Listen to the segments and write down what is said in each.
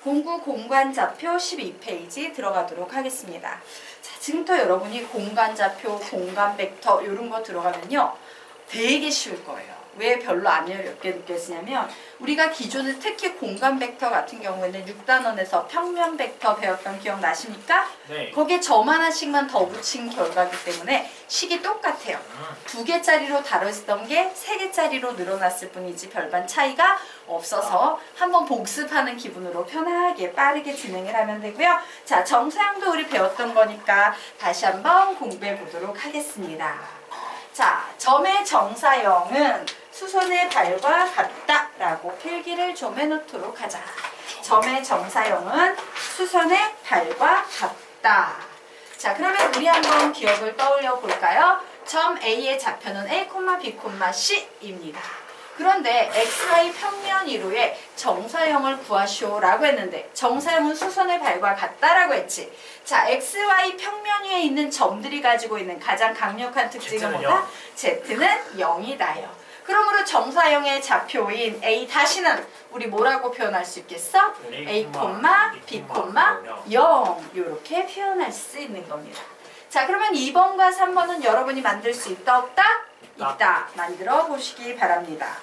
공구 공간좌표 12페이지 들어가도록 하겠습니다. 자, 지금부터 여러분이 공간좌표, 공간벡터 이런 거 들어가면요. 되게 쉬울 거예요. 왜 별로 안 어렵게 느껴지냐면 우리가 기존에 특히 공간 벡터 같은 경우에는 6단원에서 평면 벡터 배웠던 기억나십니까? 네. 거기에 점 하나씩만 더 붙인 결과이기 때문에 식이 똑같아요. 2개짜리로 다뤄지던 게 3개짜리로 늘어났을 뿐이지 별반 차이가 없어서 한번 복습하는 기분으로 편하게 빠르게 진행을 하면 되고요. 자, 정사형도 우리 배웠던 거니까 다시 한번 공부해 보도록 하겠습니다. 자, 점의 정사형은 수선의 발과 같다 라고 필기를 좀 해놓도록 하자. 점의 정사형은 수선의 발과 같다. 자, 그러면 우리 한번 기억을 떠올려 볼까요? 점 A의 좌표는 A, B, C입니다. 그런데 XY 평면 이루의 정사형을 구하시오 라고 했는데 정사형은 수선의 발과 같다라고 했지. 자, XY 평면 위에 있는 점들이 가지고 있는 가장 강력한 특징은 뭐다? Z는 0이다요. 그러므로 정사형의 좌표인 A-는 우리 뭐라고 표현할 수 있겠어? A, B, 0 이렇게 표현할 수 있는 겁니다. 자, 그러면 2번과 3번은 여러분이 만들 수 있다 없다? 있다. 만들어 보시기 바랍니다.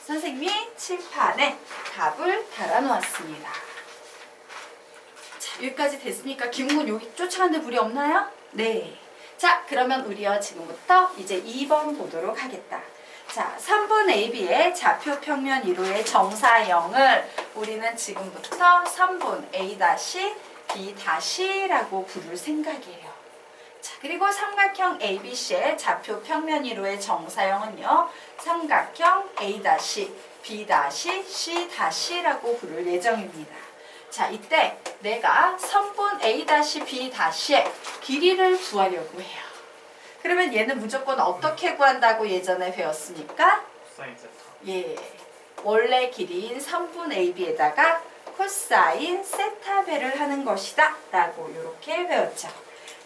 선생님이 칠판에 답을 달아놓았습니다. 자, 여기까지 됐으니까 김웅은 여기 쫓아가는데 무리 없나요? 네. 자, 그러면 우리요 지금부터 이제 2번 보도록 하겠다. 자, 3번 AB의 좌표 평면 이루의 정사형을 우리는 지금부터 3번 A-B-라고 부를 생각이에요. 자, 그리고 삼각형 ABC의 좌표 평면 이루의 정사형은요. 삼각형 A-B-C-라고 부를 예정입니다. 자, 이때 내가 선분 A-B-의 길이를 구하려고 해요. 그러면 얘는 무조건 어떻게 구한다고 예전에 배웠습니까? 코사인 세타. 예, 원래 길이인 선분 AB에다가 코사인 세타배를 하는 것이다 라고 이렇게 배웠죠.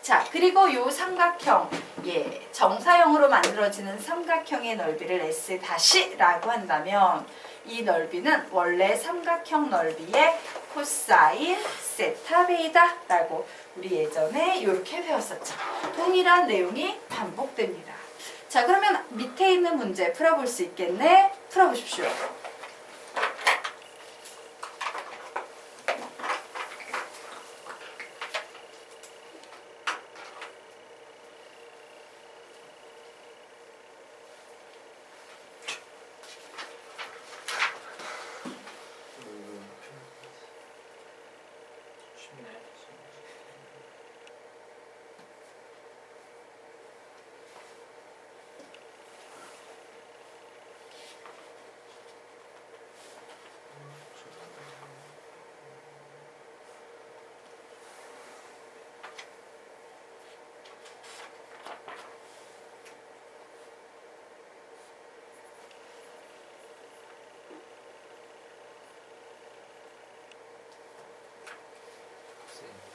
자, 그리고 요 삼각형, 예, 정사형으로 만들어지는 삼각형의 넓이를 S-라고 한다면 이 넓이는 원래 삼각형 넓이의 코사인 세타배이다 라고 우리 예전에 이렇게 배웠었죠. 동일한 내용이 반복됩니다. 자, 그러면 밑에 있는 문제 풀어볼 수 있겠네? 풀어보십시오. 쉽네.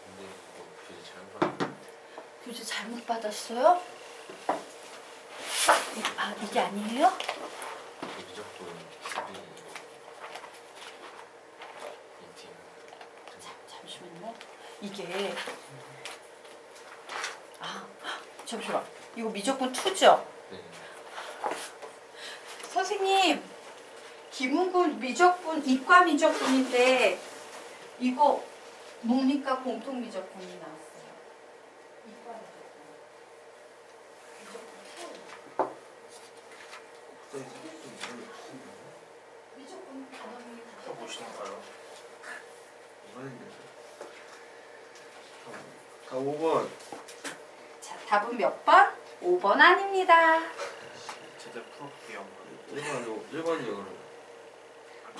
근데 이거 교재 잘못 받았는데 교재 잘못 받았어요? 아, 이게 아니에요? 무조건 인팅 잠시만요. 이게 잠시만. 이거 미적분 2죠? 네. 선생님, 김은군 미적분 이과 미적분인데 이거 뭡니까? 공통 미적분이 나왔어요. 이과 미적분. 미적분 단원이 다 보시는가요? 다 5번. 자, 답은 몇 번? 5번 아닙니다. 제대로 풀어볼게요. 1번이요.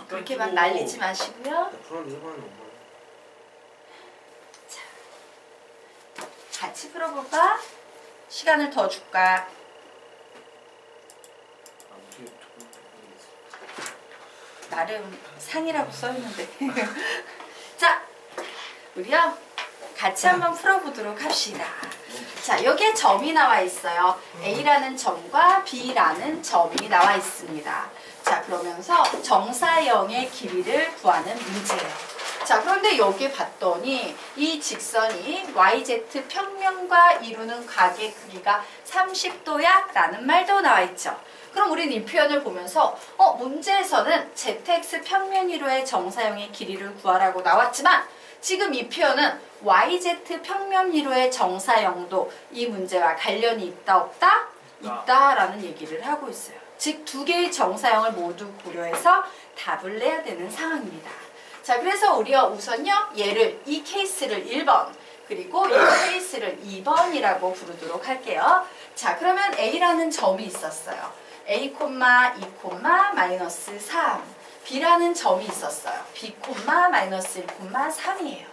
그렇게만 날리지 마시고요. 그럼 1번은 5번. 같이 풀어볼까? 시간을 더 줄까? 나름 상이라고 써있는데. 자, 우리요 같이 한번 풀어보도록 합시다. 자, 여기에 점이 나와 있어요. A라는 점과 B라는 점이 나와 있습니다. 자, 그러면서 정사형의 길이를 구하는 문제예요. 자, 그런데 여기 봤더니 이 직선이 YZ 평면과 이루는 각의 크기가 30도야? 라는 말도 나와 있죠. 그럼 우리는 이 표현을 보면서 문제에서는 ZX 평면 위로의 정사형의 길이를 구하라고 나왔지만 지금 이 표현은 YZ 평면 위로의 정사형도 이 문제와 관련이 있다 없다? 있다라는 얘기를 하고 있어요. 즉 두 개의 정사형을 모두 고려해서 답을 내야 되는 상황입니다. 자, 그래서 우리가 우선요 얘를 이 케이스를 1번 그리고 이 케이스를 2번이라고 부르도록 할게요. 자, 그러면 A라는 점이 있었어요. A, 2, 마이너스 3 B라는 점이 있었어요. B, 마이너스 1, 3이에요.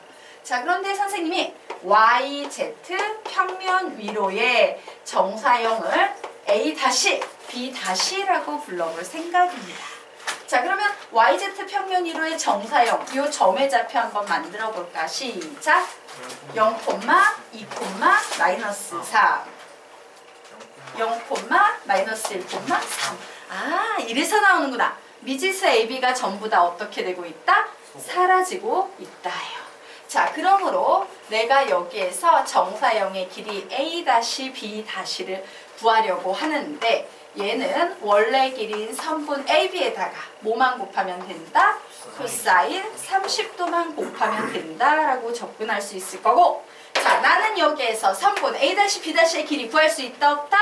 자, 그런데 선생님이 YZ 평면 위로의 정사형을 A 다시 B 다시라고 불러볼 생각입니다. 자, 그러면 YZ 평면 위로의 정사형 이 점의 좌표 한번 만들어 볼까? 시작! 0, 2, 마이너스 3 0, 마이너스 1, 3 아, 이래서 나오는구나. 미지수 AB가 전부 다 어떻게 되고 있다? 사라지고 있다예요. 자, 그러므로 내가 여기에서 정사형의 길이 A-B-를 구하려고 하는데 얘는 원래 길이인 선분 AB에다가 뭐만 곱하면 된다? 코사인 30도만 곱하면 된다라고 접근할 수 있을 거고 자, 나는 여기에서 선분 A-B-의 길이 구할 수 있다 없다?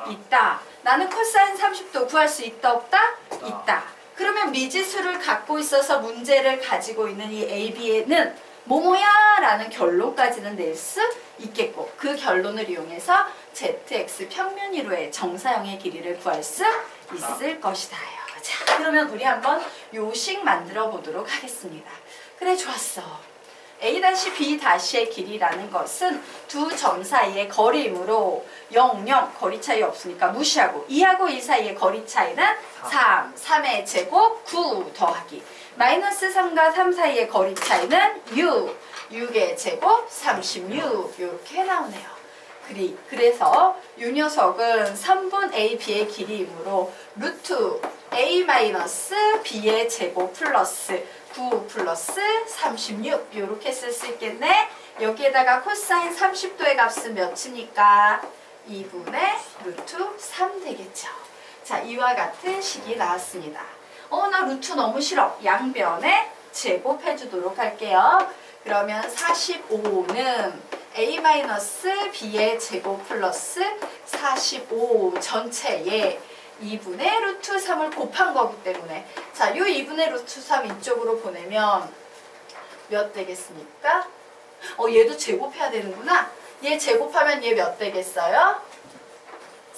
있다. 나는 코사인 30도 구할 수 있다 없다? 있다. 그러면 미지수를 갖고 있어서 문제를 가지고 있는 이 AB에는 뭐뭐야 라는 결론까지는 낼 수 있겠고 그 결론을 이용해서 ZX 평면 위로의 정사형의 길이를 구할 수 있을 것이다요. 자, 그러면 우리 한번 요식 만들어 보도록 하겠습니다. 그래, 좋았어. A-B-의 길이라는 것은 두 점 사이의 거리이므로 0, 0 거리 차이 없으니까 무시하고 2하고 2 사이의 거리 차이는 3, 3의 제곱 9 더하기 마이너스 3과 3 사이의 거리 차이는 6, 6의 제곱 36 이렇게 나오네요. 그래서 이 녀석은 선분 AB의 길이이므로 루트 A-B의 제곱 플러스 9 플러스 36 이렇게 쓸 수 있겠네. 여기에다가 코사인 30도의 값은 몇입니까? 2분의 루트 3 되겠죠. 자, 이와 같은 식이 나왔습니다. 나 루트 너무 싫어. 양변에 제곱해 주도록 할게요. 그러면 45는 A-B의 제곱 플러스 45 전체에 2분의 루트 3을 곱한 거기 때문에 자, 이 2분의 루트 3 이쪽으로 보내면 몇 되겠습니까? 얘도 제곱해야 되는구나. 얘 제곱하면 얘 몇 되겠어요?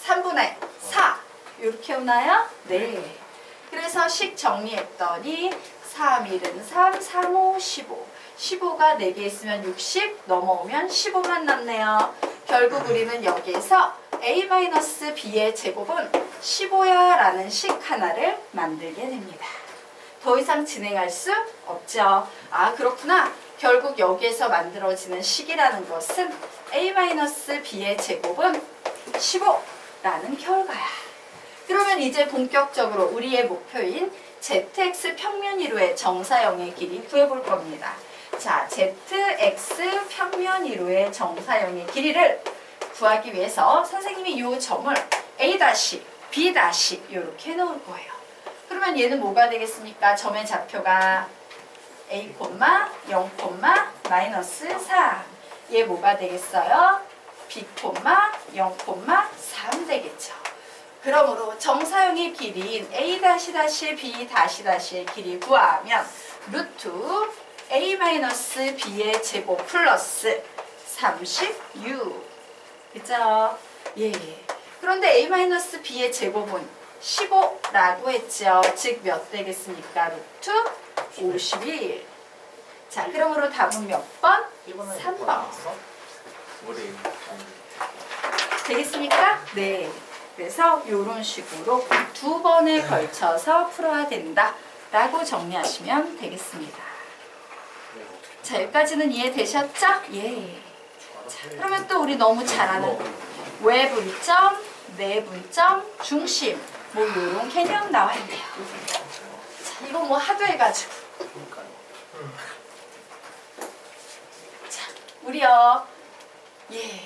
3분의 4 이렇게 오나요? 네. 그래서 식 정리했더니 3, 1은 3, 3, 5, 15 15가 4개 있으면 60 넘어오면 15만 남네요. 결국 우리는 여기에서 A-B의 제곱은 15야 라는 식 하나를 만들게 됩니다. 더 이상 진행할 수 없죠. 아, 그렇구나. 결국 여기에서 만들어지는 식이라는 것은 A-B의 제곱은 15라는 결과야. 그러면 이제 본격적으로 우리의 목표인 ZX 평면 위로의 정사형의 길이 구해볼 겁니다. 자, ZX 평면 위로의 정사형의 길이를 구하기 위해서 선생님이 이 점을 A-, B- 이렇게 해놓을 거예요. 그러면 얘는 뭐가 되겠습니까? 점의 좌표가 A, 0, 마이너스 3. 얘 뭐가 되겠어요? B, 0, 3 되겠죠. 그러므로 정사형의 길이인 A-B-의 길이 구하면 루트 A-B의 제곱 플러스 36 그죠? 예. 그런데 A-B의 제곱은 15라고 했죠. 즉 몇 되겠습니까? 루트 51. 자, 그러므로 답은 몇 번? 3번. 되겠습니까? 네. 그래서 이런 식으로 두 번에 걸쳐서 풀어야 된다라고 정리하시면 되겠습니다. 자, 여기까지는 이해되셨죠? 예. 그러면 또 우리 너무 잘 아는 외분점, 내분점, 중심 뭐 이런 개념 나와 있네요. 자, 이거 뭐 하도 해가지고. 자, 우리요. 예.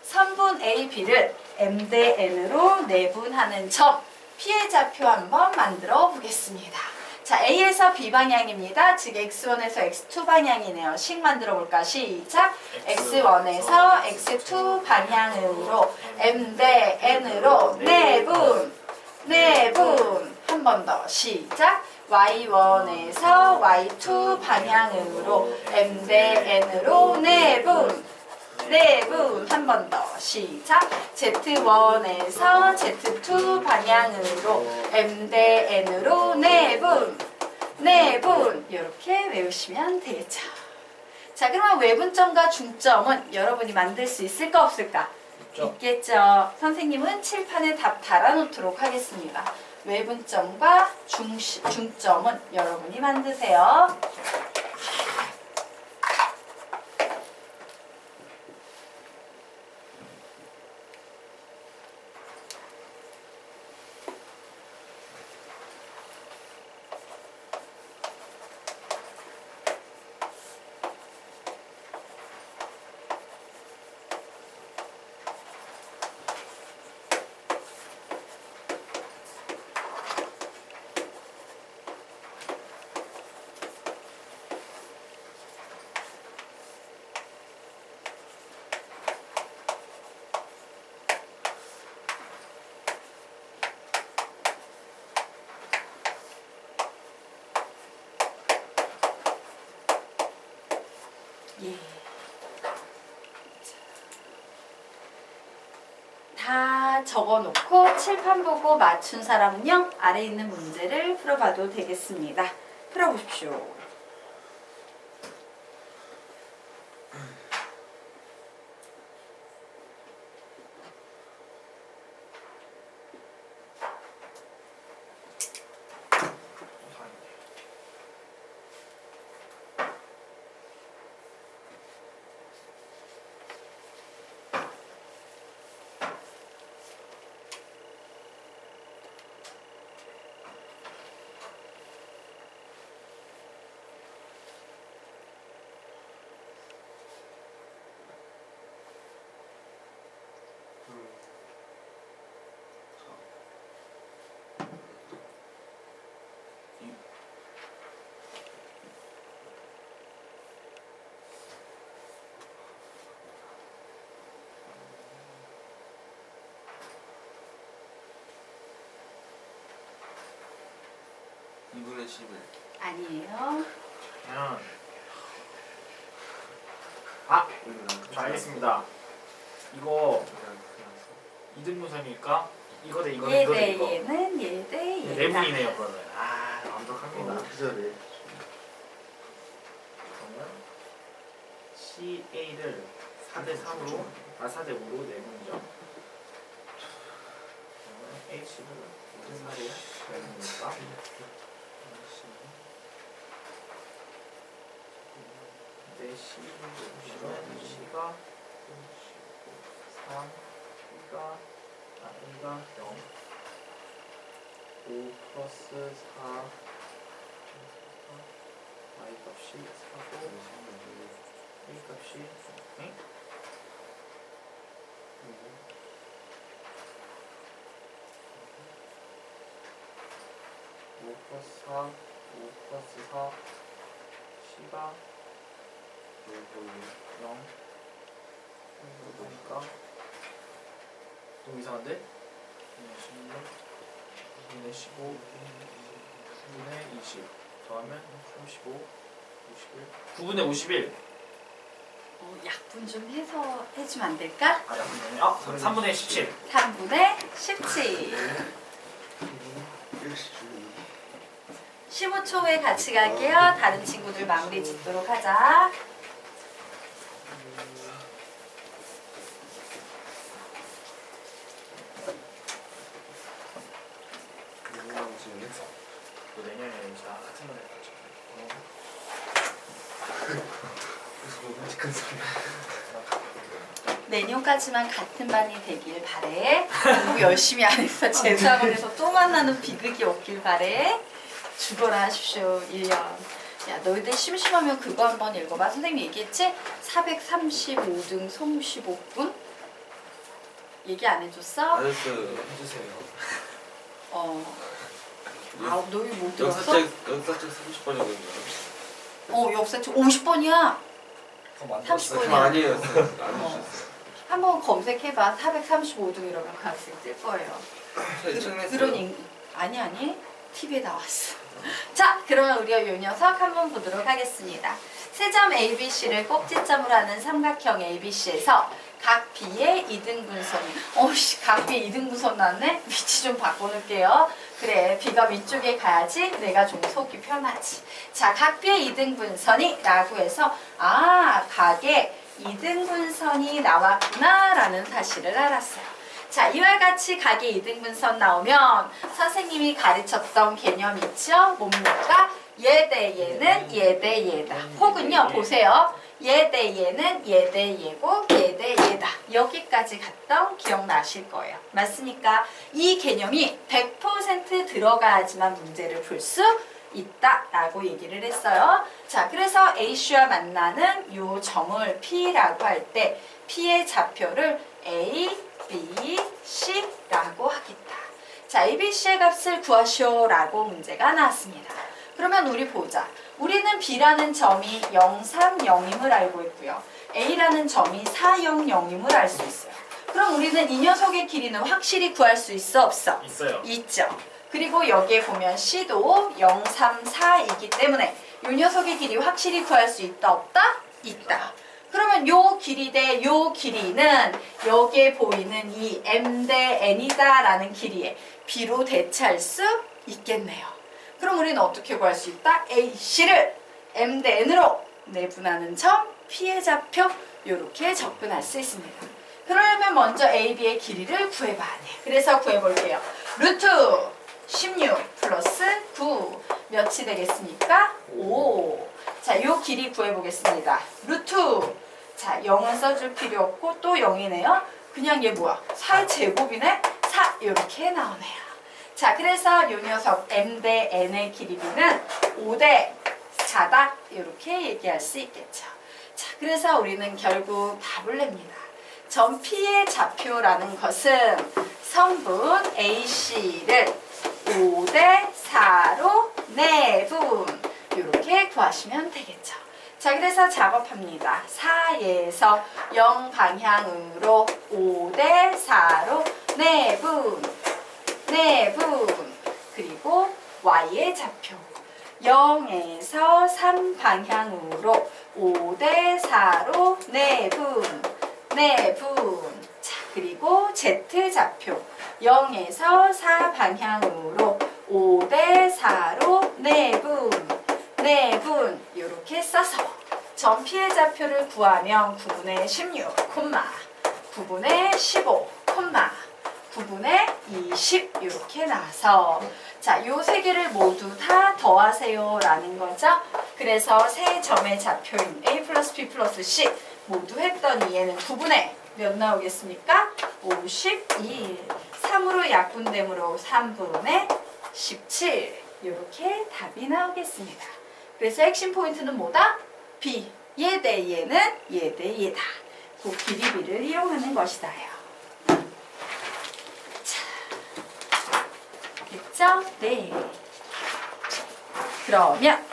선분 A, B를 M 대 N으로 내분하는 점 피해자표 한번 만들어 보겠습니다. 자, A에서 B 방향입니다. 즉 X1에서 X2 방향이네요. 식 만들어 볼까? 시작! X1에서 X2 방향으로 M 대 N으로 내분 한 번 더 시작! Y1에서 Y2 방향으로 M 대 N으로 내분 한 번 더 시작! Z1에서 Z2 방향으로 M 대 N으로 내분 이렇게 외우시면 되겠죠. 자, 그러면 외분점과 중점은 여러분이 만들 수 있을까 없을까? 있겠죠. 선생님은 칠판에 답 달아놓도록 하겠습니다. 외분점과 중점은 여러분이 만드세요. 예. 다 적어놓고 칠판 보고 맞춘 사람은요 아래 있는 문제를 풀어봐도 되겠습니다. 풀어보십시오. 이분의 11. 아니에요. 그냥 아! 저 알겠습니다. 이거 이등분선이니까 이거 대 이거 대 이거 대 이거 얘는 얘대 네 얘다. 분이네요 그러면. 아 완벽합니다. 기절해. 그러면 CA를 4대 3으로 4대 5로 내분이죠. 그러면 H를 4대 4로 내분이니까 내 C를 보시면 C가 3, A가 0 5 플러스 4 Y 값이 4고 A 값이 응? 5 플러스 4 5 플러스 4 C가 0 그러니까 너무 이상한데? 16 2분의 15 9분의 20 더하면 35 51 9분의 51 약분 좀 해서 해주면 안 될까? 아 약분이네. 아 3분의 17 3분의 17. 15초 후에 같이 갈게요. 다른 친구들 마무리 짓도록 하자. 또 내년에 다 같은 걸 해야죠. 그래서 로맨틱한 소리. 내년까지만 같은 반이 되길 바래. 공부 열심히 안 해서 재수학원에서 또 만나는 비극이 없길 바래. 죽어라 하십시오 1년. 야 너희들 심심하면 그거 한번 읽어봐. 선생님 얘기했지? 435등 송시복분 얘기 안 해줬어? 안 했어요. 해주세요. 너희 못 들었어? 역사책 30번이거든요. 역사책 50번이야. 그거 만들었어요. 30번이야. 아니에요. 안 해주셨어요. 한번 검색해봐. 435등 이러면 그 학생 뜰 거예요. 책 냈어요. 그런 아니 TV에 나왔어. 자, 그러면 우리가 이 녀석 한번 보도록 하겠습니다. 세점 ABC를 꼭지점으로 하는 삼각형 ABC에서 각 B의 이등분선이 각 B의 이등분선 나왔네? 위치 좀 바꿔놓을게요. 그래, B가 위쪽에 가야지 내가 좀 속이 편하지. 자, 각 B의 이등분선이 라고 해서 각의 이등분선이 나왔구나 라는 사실을 알았어요. 자, 이와 같이 각의 이등분선 나오면 선생님이 가르쳤던 개념 있죠? 뭡니까? 얘 대 얘는 얘 대 얘다. 혹은요, 보세요. 얘 대 얘는 얘 대 얘고 얘 대 얘다. 여기까지 갔던 기억나실 거예요. 맞습니까? 이 개념이 100% 들어가야지만 문제를 풀 수 있다라고 얘기를 했어요. 자, 그래서 A씨와 만나는 이 점을 P라고 할 때 P의 좌표를 A, B, C라고 하겠다. 자, A, B, C의 값을 구하시오라고 문제가 나왔습니다. 그러면 우리 보자. 우리는 B라는 점이 0, 3, 0임을 알고 있고요. A라는 점이 4, 0, 0임을 알 수 있어요. 그럼 우리는 이 녀석의 길이는 확실히 구할 수 있어, 없어? 있어요. 있죠. 그리고 여기에 보면 C도 0, 3, 4이기 때문에 이 녀석의 길이 확실히 구할 수 있다, 없다? 있다. 그러면 요 길이 대 요 길이는 여기에 보이는 이 M 대 N이다 라는 길이에 B로 대체할 수 있겠네요. 그럼 우리는 어떻게 구할 수 있다? AC를 M 대 N으로 내분하는 점 P의 좌표 이렇게 접근할 수 있습니다. 그러려면 먼저 AB의 길이를 구해봐야 돼. 그래서 구해볼게요. 루트 16 플러스 9 몇이 되겠습니까? 5. 자, 요 길이 구해보겠습니다. 루트 자, 0은 써줄 필요 없고 또 0이네요. 그냥 얘 뭐야? 4의 제곱이네? 4 이렇게 나오네요. 자, 그래서 요 녀석 M 대 N의 길이는 5 대 4다 이렇게 얘기할 수 있겠죠. 자, 그래서 우리는 결국 답을 냅니다. 점 P의 좌표라는 것은 성분 AC를 5 대 4로 내분 이렇게 구하시면 되겠죠. 자, 그래서 작업합니다. 4에서 0 방향으로 5 대 4로 내분 그리고 Y의 좌표 0에서 3 방향으로 5 대 4로 내분 자, 그리고 Z 좌표 0에서 4 방향으로 5 대 4로 내분 이렇게 써서 점 P의 좌표를 구하면 9분의 16, 9분의 15, 9분의 20 이렇게 나와서 자, 요 세 개를 모두 다 더하세요 라는 거죠. 그래서 세 점의 좌표인 A 플러스 B 플러스 C 모두 했더니 얘는 9분의 몇 나오겠습니까? 51. 3으로 약분됨으로 3분의 17 이렇게 답이 나오겠습니다. 그래서 핵심 포인트는 뭐다? B. 얘 대 얘는 얘 대 얘다. 그 길이비를 이용하는 것이다요. 자, 됐죠? 네. 그러면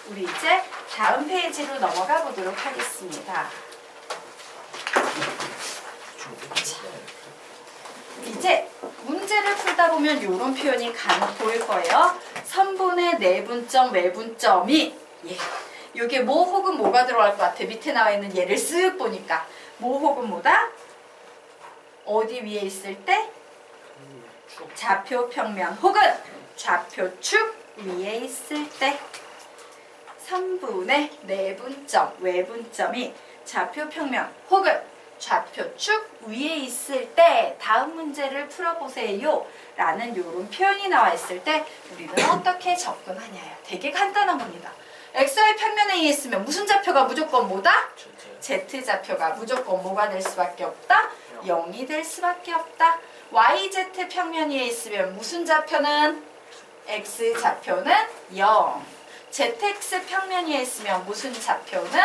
우리 이제 다음 페이지로 넘어가 보도록 하겠습니다. 이제 문제를 풀다 보면 이런 표현이 간혹 보일 거예요. 선분의 내분점, 외분점이 이게 뭐 혹은 뭐가 들어갈 것 같아. 밑에 나와 있는 얘를 쓱 보니까 뭐 혹은 뭐다? 어디 위에 있을 때? 좌표 평면 혹은 좌표축 위에 있을 때 선분의 내분점, 외분점이 좌표 평면 혹은 좌표축 위에 있을 때 다음 문제를 풀어보세요 라는 이런 표현이 나와 있을 때 우리는 어떻게 접근하냐요. 되게 간단한 겁니다. XY 평면에 의해 있으면 무슨 좌표가 무조건 뭐다? 제 Z 좌표가 무조건 뭐가 될 수밖에 없다? 0이 될 수밖에 없다. YZ 평면에 의해 있으면 무슨 좌표는? X 좌표는 0. ZX 평면에 의해 있으면 무슨 좌표는?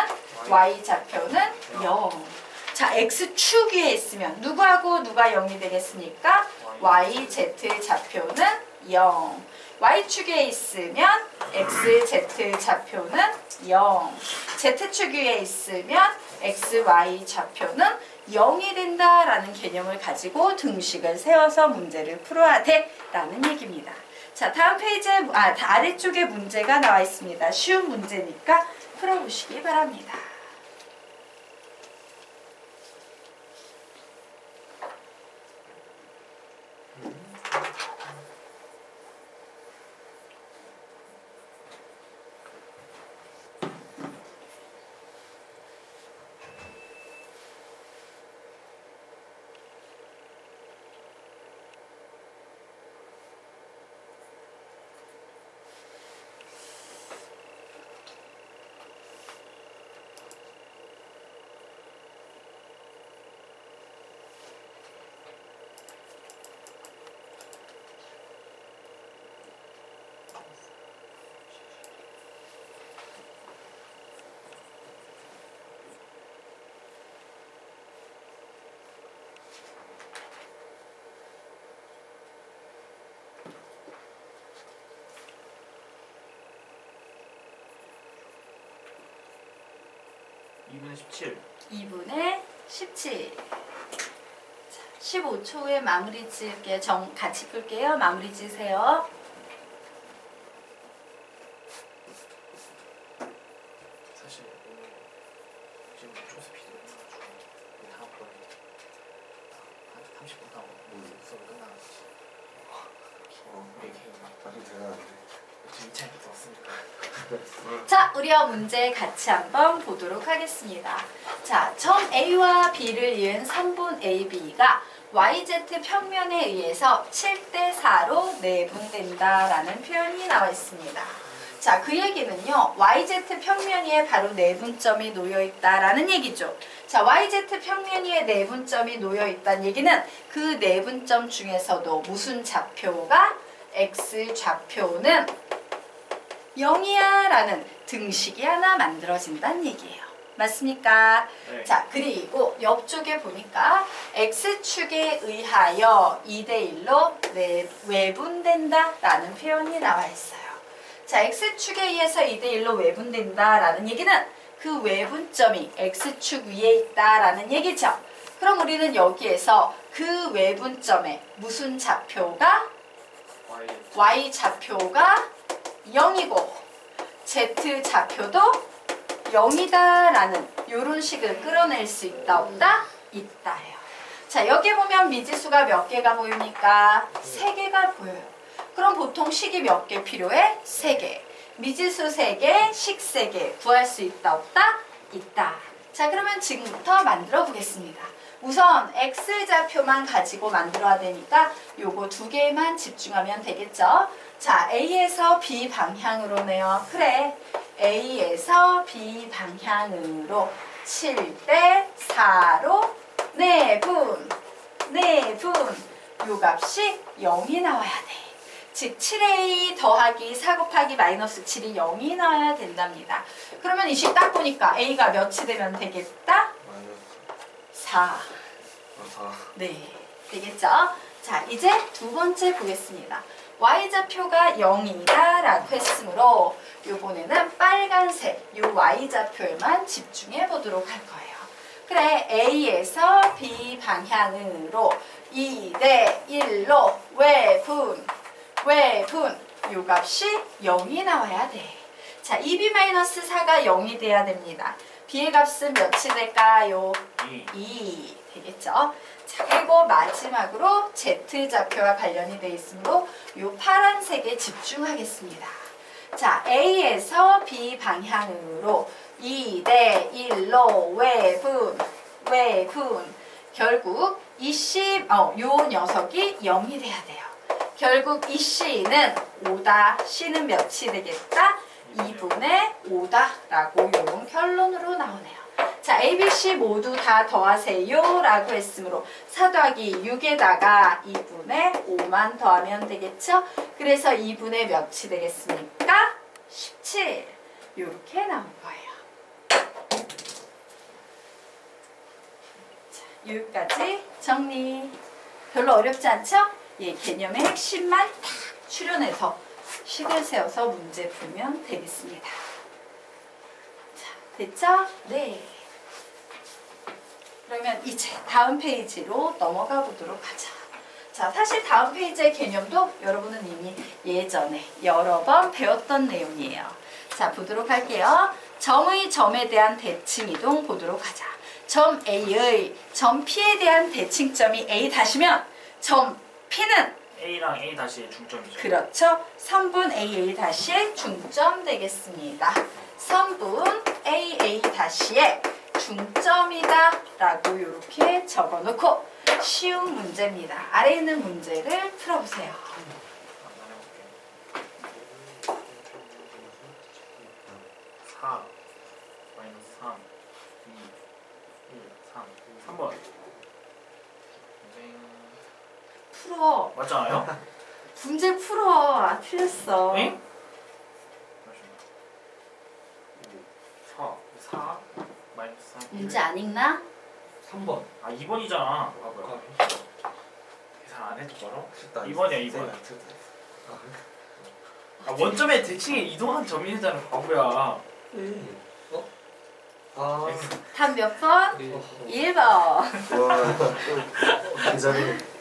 Y 좌표는 0. 자, X축 위에 있으면 누구하고 누가 0이 되겠습니까? YZ 좌표는 0. Y축에 있으면 XZ 좌표는 0. Z축 위에 있으면 XY 좌표는 0이 된다라는 개념을 가지고 등식을 세워서 문제를 풀어야 돼라는 얘기입니다. 자, 다음 페이지에 아래쪽에 문제가 나와 있습니다. 쉬운 문제니까 풀어보시기 바랍니다. (2분의 17) 2분의 17. 자, 15초 후에 마무리 지을게요. 같이 풀게요. 마무리 지으세요. 사실 오늘 지금 조스피드 해가지고 다음번에 한 30분 다음 수업 끝나는 거지. 우리 개인 다시 대단한데. 지금 2차에 들었으니까. 자, 우리와 문제 같이 한번 보도록 하겠습니다. 자, 점 A와 B를 이은 3분 AB가 YZ 평면에 의해서 7대4로 내분된다라는 표현이 나와 있습니다. 자, 그 얘기는요, YZ 평면 위에 바로 내분점이 놓여 있다라는 얘기죠. 자, YZ 평면 위에 내분점이 놓여 있다는 얘기는 그 내분점 중에서도 무슨 좌표가 X 좌표는 0이야 라는 등식이 하나 만들어진다는 얘기예요. 맞습니까? 네. 자, 그리고 옆쪽에 보니까 X축에 의하여 2대1로 외분된다 라는 표현이 나와 있어요. 자, X축에 의해서 2대1로 외분된다 라는 얘기는 그 외분점이 X축 위에 있다 라는 얘기죠. 그럼 우리는 여기에서 그 외분점에 무슨 좌표가? Y 좌표가 0이고 Z 좌표도 0이다 라는 이런 식을 끌어낼 수 있다 없다? 있다예요. 자, 여기 보면 미지수가 몇 개가 보입니까? 3개가 보여요. 그럼 보통 식이 몇 개 필요해? 3개. 미지수 3개, 식 3개 구할 수 있다 없다? 있다. 자, 그러면 지금부터 만들어 보겠습니다. 우선 X좌표만 가지고 만들어야 되니까 요거 2개만 집중하면 되겠죠? 자, A에서 B 방향으로네요. 그래, A에서 B 방향으로 7대4로 내분. 요 값이 0이 나와야 돼. 즉 7A 더하기 4 곱하기 마이너스 7이 0이 나와야 된답니다. 그러면 이 식 딱 보니까 A가 몇이 되면 되겠다? 4. 4. 네, 되겠죠? 자, 이제 두 번째 보겠습니다. Y좌표가 0이다 라고 했으므로 요번에는 빨간색 요 Y좌표에만 집중해 보도록 할 거예요. 그래, A에서 B 방향으로 2대1로 외분 요 값이 0이 나와야 돼. 자, 2B-4가 0이 돼야 됩니다. B의 값은 몇이 될까요? 2 되겠죠? 자, 그리고 마지막으로 Z좌표와 관련이 되어 있으므로 요 파란색에 집중하겠습니다. 자, A에서 B 방향으로 2대1로 외분 결국 요 녀석이 0이 돼야 돼요. 결국 이 C는 5다. C는 몇이 되겠다? 2분의 5다라고 이런 결론으로 나오네요. 자, A, B, C 모두 다 더하세요 라고 했으므로 4 더하기 6에다가 2분의 5만 더하면 되겠죠? 그래서 2분의 몇이 되겠습니까? 17 이렇게 나온 거예요. 자, 여기까지 정리. 별로 어렵지 않죠? 예, 개념의 핵심만 딱 추려내서 식을 세워서 문제 풀면 되겠습니다. 자, 됐죠? 네. 그러면 이제 다음 페이지로 넘어가 보도록 하자. 자, 사실 다음 페이지의 개념도 여러분은 이미 예전에 여러 번 배웠던 내용이에요. 자, 보도록 할게요. 점의 점에 대한 대칭 이동 보도록 하자. 점 A의 점 P에 대한 대칭점이 A 다시면 점 P는 A랑 A 다시의 중점이죠. 그렇죠. 선분 AA 다시의 중점 되겠습니다. 선분 AA 다시의 중점이다 라고 이렇게 적어놓고 쉬운 문제입니다. 아래에 있는 문제를 풀어보세요. 4 마이너스 3 2 1 3 3번 풀어. 맞잖아요? 문제 풀어. 아, 틀렸어. 응? 4 마이너스 3 문제 안 읽나? 3번. 아 2번이잖아. 아 뭐야? 계산 안 해도 바로? 쉽다. 2번이야 2번. 아 원점에 대칭에 이동한 점이잖아 바보야. 어? 아. 답 몇 번? 1번. 와. 기자님.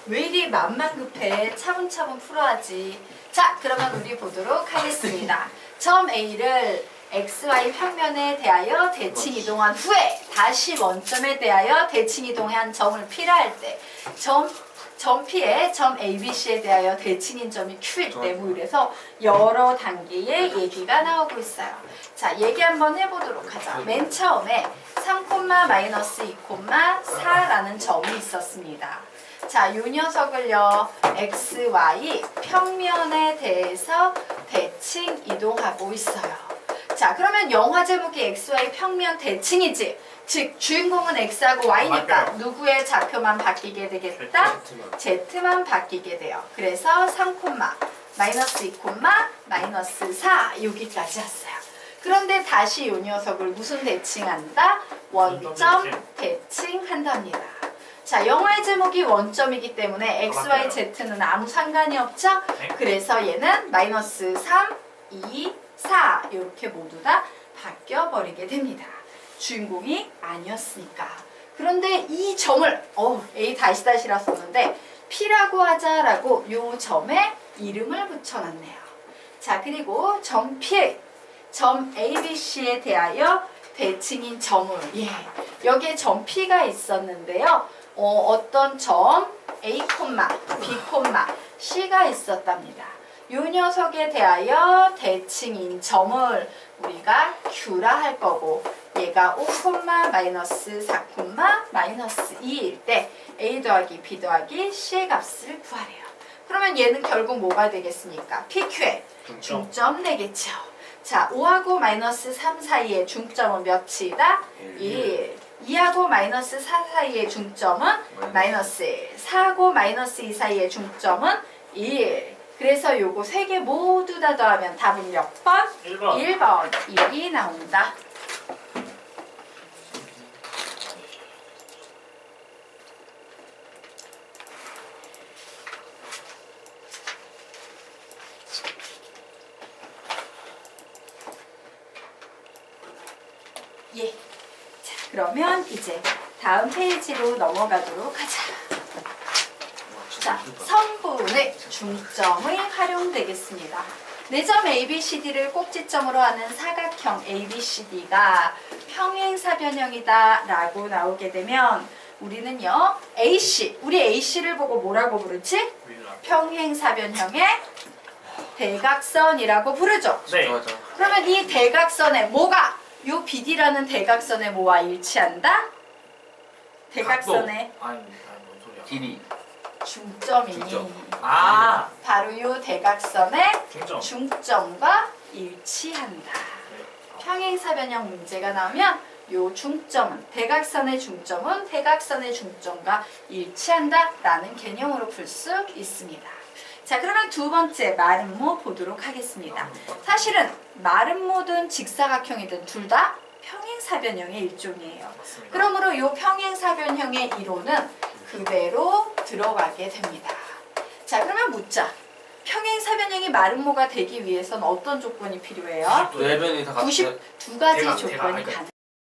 왜 이리 맘만 급해. 차분차분 풀어야지. 자, 그러면 우리 보도록 하겠습니다. 점 A를 XY 평면에 대하여 대칭 이동한 후에 다시 원점에 대하여 대칭 이동한 점을 P라 할 때 점 P에 점 ABC에 대하여 대칭인 점이 Q일 때 뭐 이래서 여러 단계의 얘기가 나오고 있어요. 자, 얘기 한번 해보도록 하자. 맨 처음에 3,-2,4라는 점이 있었습니다. 자, 이 녀석을요, XY 평면에 대해서 대칭 이동하고 있어요. 자, 그러면 영화 제목이 XY 평면 대칭이지. 즉, 주인공은 X하고 Y니까 맞아요. 누구의 좌표만 바뀌게 되겠다? Z만 바뀌게 돼요. 그래서 3, 마이너스 2, 마이너스 4 여기까지 왔어요. 그런데 다시 이 녀석을 무슨 대칭한다? 원점 대칭한답니다. 자, 영화의 제목이 원점이기 때문에 XY, Z는 아무 상관이 없죠? 네. 그래서 얘는 마이너스 3, 2, 4 이렇게 모두 다 바뀌어 버리게 됩니다. 주인공이 아니었으니까. 그런데 이 점을 A 다시라 썼는데 P라고 하자라고 이 점에 이름을 붙여놨네요. 자, 그리고 점 P, 점 ABC에 대하여 대칭인 점을 여기에 점 P가 있었는데요. 어떤 점 A, B, C가 있었답니다. 이 녀석에 대하여 대칭인 점을 우리가 Q라 할 거고 얘가 5, 마이너스 4, 마이너스 2일 때 A 더하기 B 더하기 C의 값을 구하래요. 그러면 얘는 결국 뭐가 되겠습니까? PQ의 중점 내겠죠. 자, 5하고 마이너스 3 사이의 중점은 몇이다? 1. 2하고 마이너스 4 사이의 중점은 마이너스 1. 4하고 마이너스 2 사이의 중점은 1. 그래서 요거 세 개 모두 다 더하면 답은 몇 번? 1번. 1번. 1이 나온다. 예. 자, 그러면 이제 다음 페이지로 넘어가도록 하자. 자, 선분의 중점이 활용되겠습니다. 4점 ABCD를 꼭지점으로 하는 사각형 ABCD가 평행사변형이다 라고 나오게 되면 우리는요, AC, 우리 AC를 보고 뭐라고 부르지? 평행사변형의 대각선이라고 부르죠. 네. 그러면 이 대각선에 뭐가 요 BD라는 대각선에 뭐와 일치한다? 대각선의 아니 뭔 소리야? 길이. 중점이니 중점. 아 바로 요 대각선의 중점. 중점과 일치한다. 네. 평행사변형 문제가 나오면 요 중점은 대각선의 중점과 일치한다라는 개념으로 풀 수 있습니다. 자, 그러면 두 번째 마름모 보도록 하겠습니다. 사실은 마름모든 직사각형이든 둘 다 평행사변형의 일종이에요. 맞습니다. 그러므로 이 평행사변형의 이론은 그대로 들어가게 됩니다. 자, 그러면 묻자. 평행사변형이 마름모가 되기 위해서는 어떤 조건이 필요해요? 외변이 다 같이 92가지 대각, 조건이 그러니까 가능.